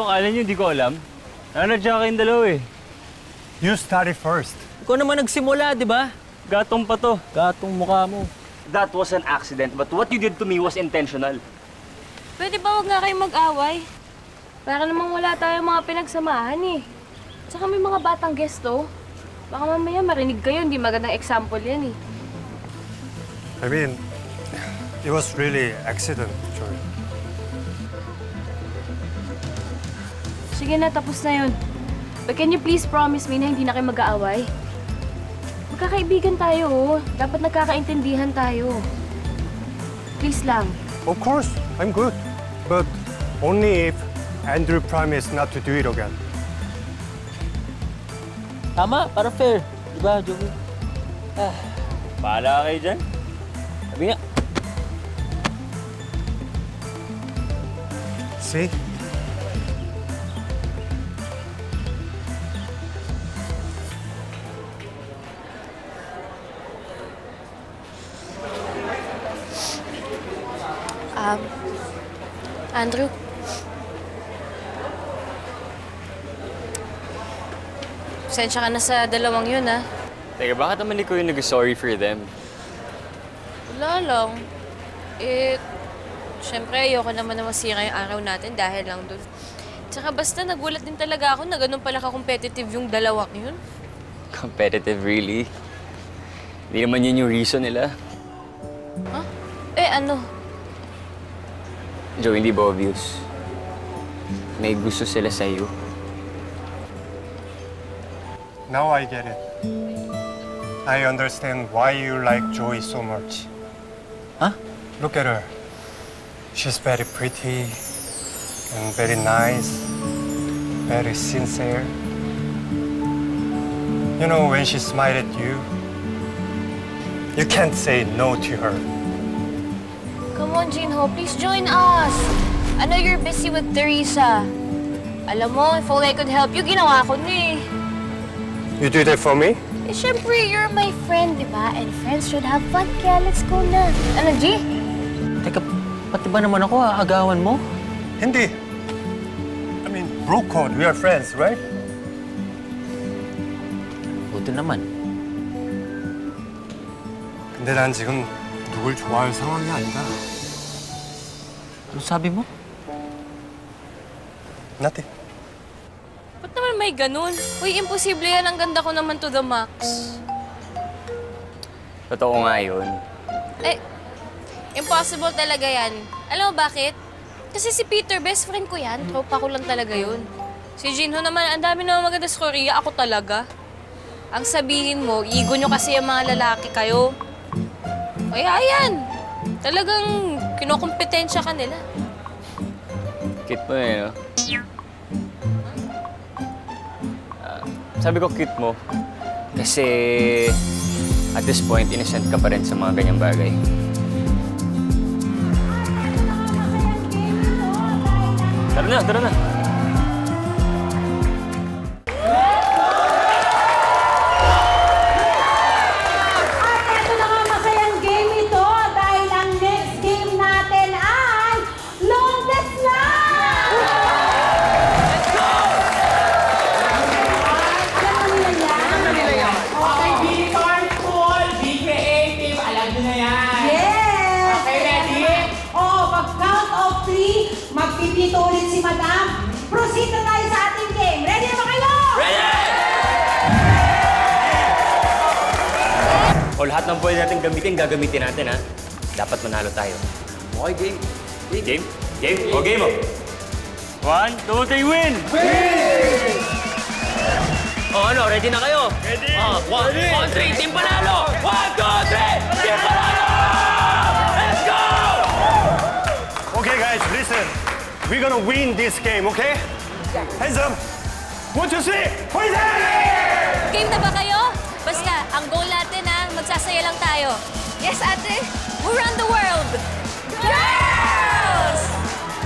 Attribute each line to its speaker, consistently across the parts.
Speaker 1: Ano, kala niyo hindi ko alam? Nanadya kayong dalawa eh.
Speaker 2: You started first.
Speaker 3: Ikaw naman nagsimula, di ba?
Speaker 1: Gatong pa to.
Speaker 3: Gatong mukha mo.
Speaker 1: That was an accident, but what you did to me was intentional.
Speaker 4: Pwede ba huwag nga kayong mag-away? Para namang wala tayong mga pinagsamahan eh. Tsaka may mga batang gesto. Baka mamaya marinig kayo, hindi magandang example yan eh.
Speaker 2: I mean, it was really accident, Joy.
Speaker 4: Sige na, tapos na yun. But can you please promise me na hindi na kayo mag-aaway? Magkakaibigan tayo, oh. Dapat nagkakaintindihan tayo. Please lang.
Speaker 2: Of course, I'm good. But only if Andrew promised not to do it again.
Speaker 3: Tama, para fair. Di ba, Joey?
Speaker 1: Bahala kayo dyan.
Speaker 3: Sabi nga.
Speaker 2: See?
Speaker 4: Andrew. Pasensya ka na sa dalawang yun, ah.
Speaker 1: Teka, bakit naman ikaw yung nag-sorry for them?
Speaker 4: Wala lang. Siyempre, ayoko naman na masira yung araw natin dahil lang doon. Tsaka basta nagulat din talaga ako na ganun pala ka-competitive yung dalawang yun.
Speaker 1: Competitive, really? Hindi naman yun yung reason nila.
Speaker 4: Huh? Ano?
Speaker 1: Joe, hindi ba obvious? May gusto sila sa'yo.
Speaker 2: Now I get it. I understand why you like Joy so much.
Speaker 3: Huh?
Speaker 2: Look at her. She's very pretty and very nice, very sincere. You know, when she smiled at you, you can't say no to her.
Speaker 4: Come on, Jinho. Please join us. I know you're busy with Teresa. Alam mo, if all I could help you, ginawa ko na eh.
Speaker 2: You do that for me?
Speaker 4: Siyempre, you're my friend, di ba? And friends should have fun, kaya let's go na. Ano, G?
Speaker 3: Teka, pati ba naman ako, agawan mo?
Speaker 2: Hindi. I mean, bro code. We are friends, right?
Speaker 3: Buti naman.
Speaker 2: 근데 난 지금 누굴 좋아할 상황이 아니다.
Speaker 3: Ano sabi mo?
Speaker 2: Nothing.
Speaker 4: Ba't naman may ganun? Uy, imposible yan. Ang ganda ko naman to the max.
Speaker 1: Totoo nga yun.
Speaker 4: Impossible talaga yan. Alam mo bakit? Kasi si Peter, best friend ko yan. Tropa ko lang talaga yun. Si Jinho naman, ang dami naman maganda sa Korea. Ako talaga. Ang sabihin mo, ego nyo kasi yung mga lalaki kayo. Kaya yan. Talagang kinokompetensya ka nila.
Speaker 1: Cute mo eh, no? Sabi ko cute mo. Kasi at this point, innocent ka pa rin sa mga ganyang bagay. Tara na, tara na.
Speaker 5: Ito na nga masayang game ito dahil ang next game natin ay longest na! Let's go! Alam mo nila yan?
Speaker 6: Okay, be thoughtful, be creative. Alam nyo na yan.
Speaker 5: Yes!
Speaker 6: Okay, ready?
Speaker 5: Oo, pag count of 3, magpipito ulit si Madam. Proceed na tayo sa ating game. Ready na ba kayo?
Speaker 1: O lahat ng pwede natin gamitin, gagamitin natin, ha? Dapat manalo tayo.
Speaker 3: Okay, game.
Speaker 1: Game? Game? O, game mo. 1, 2, 3, win! Win! O, ano? Ready na kayo? Ready! 1, 2, 3, team panalo! 1, 2, 3, team panalo! Let's go!
Speaker 2: Okay, guys, listen. We're gonna win this game, okay? Hands up. 1, 2, 3. Fighting!
Speaker 4: Game na ba kayo? Basta, ang goal natin ha, magsasaya lang tayo. Yes, ate. We run the world. Girls!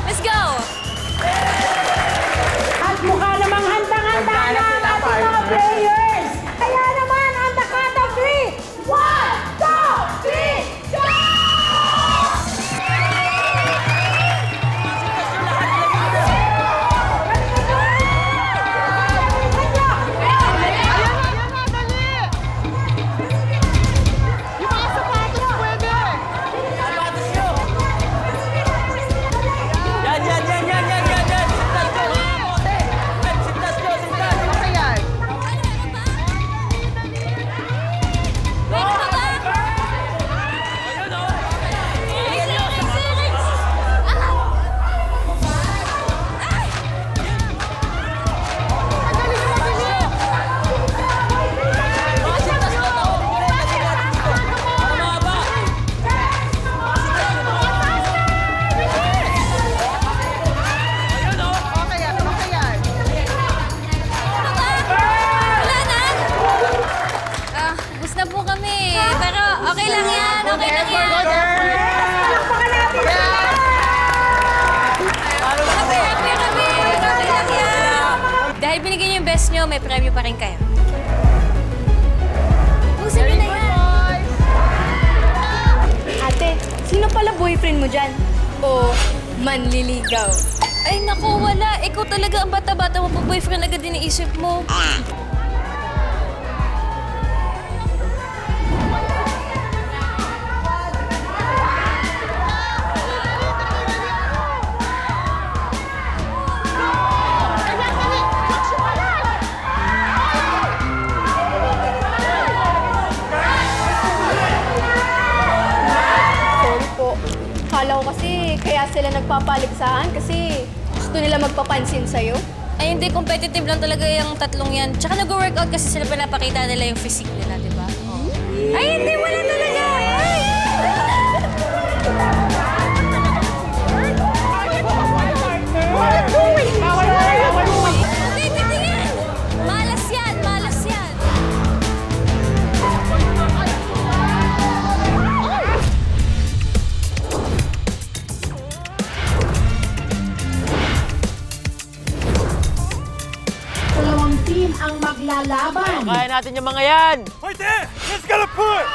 Speaker 4: Let's go!
Speaker 5: At mukha namang handang-handa na ang ating mga players. Kaya naman, on the count of 3. 1, 2, 3, go!
Speaker 4: Okay lang yan.
Speaker 5: Palakpakan natin sila!
Speaker 4: Happy lang yan. Dahil binigyan niyo yung best niyo, may premyo pa rin kayo. Pusin niyo na yan.
Speaker 7: Ate, sino pala boyfriend mo dyan? O manliligaw?
Speaker 4: Ay, naku, wala. Ikaw talaga ang bata-bata mo. Boyfriend agad din iisip mo.
Speaker 7: Sorry po. Kala ko kasi kaya sila nagpapaligsahan kasi gusto nila magpapansin sa'yo.
Speaker 4: Ay, hindi. Competitive lang talaga yung tatlong yan. Tsaka nag-workout kasi sila pinapakita nila yung physique nila, di ba? Ay, hindi. Wala talaga. Ay! Okay, titingin! Malas yan! Malas yan!
Speaker 5: Dalawang team ang maglalaban.
Speaker 1: Kaya natin yung mga yan!
Speaker 2: Right there! Let's get a put!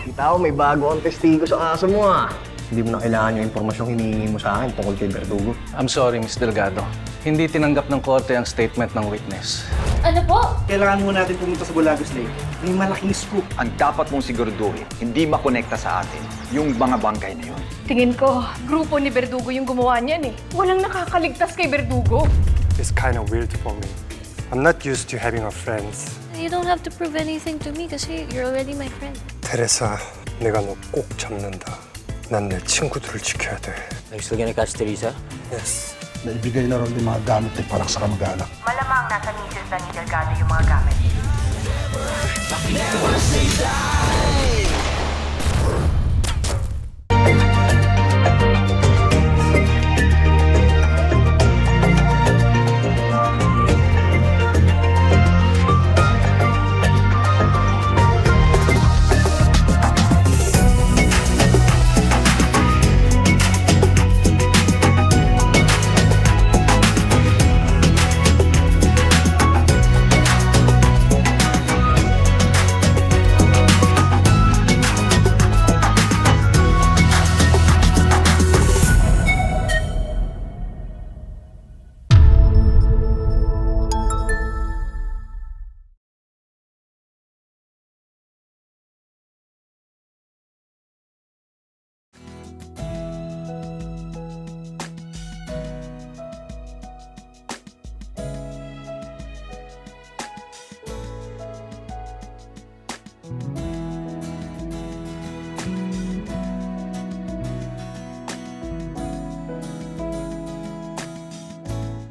Speaker 8: Kita ko, may bago ang testigo sa kaso mo ah. Hindi mo na kailangan yung impormasyong hinihingi mo sa akin tungkol kay Verdugo.
Speaker 9: I'm sorry, Miss Delgado. Hindi tinanggap ng korte ang statement ng witness.
Speaker 4: Ano po?
Speaker 10: Kailangan mo natin pumunta sa Bulagos Lake. May malaking scoop.
Speaker 11: Ang dapat mong siguraduhin, hindi makonekta sa atin yung mga bangkay na yun.
Speaker 7: Tingin ko, grupo ni Verdugo yung gumawa niyan eh. Walang nakakaligtas kay Verdugo.
Speaker 2: It's kind of weird for me. I'm not used to having a friends.
Speaker 4: You don't have to prove anything to me kasi you're already my friend.
Speaker 2: 테레사, 내가 너 꼭 잡는다. 난 내 친구들을 지켜야 돼.
Speaker 1: Are you still gonna catch Teresa?
Speaker 2: Yes.
Speaker 10: Naibigay na rin yung mga gamit ni Parak sa kamag-anak.
Speaker 12: Malamang nasa misis na ni Delgado yung mga gamit.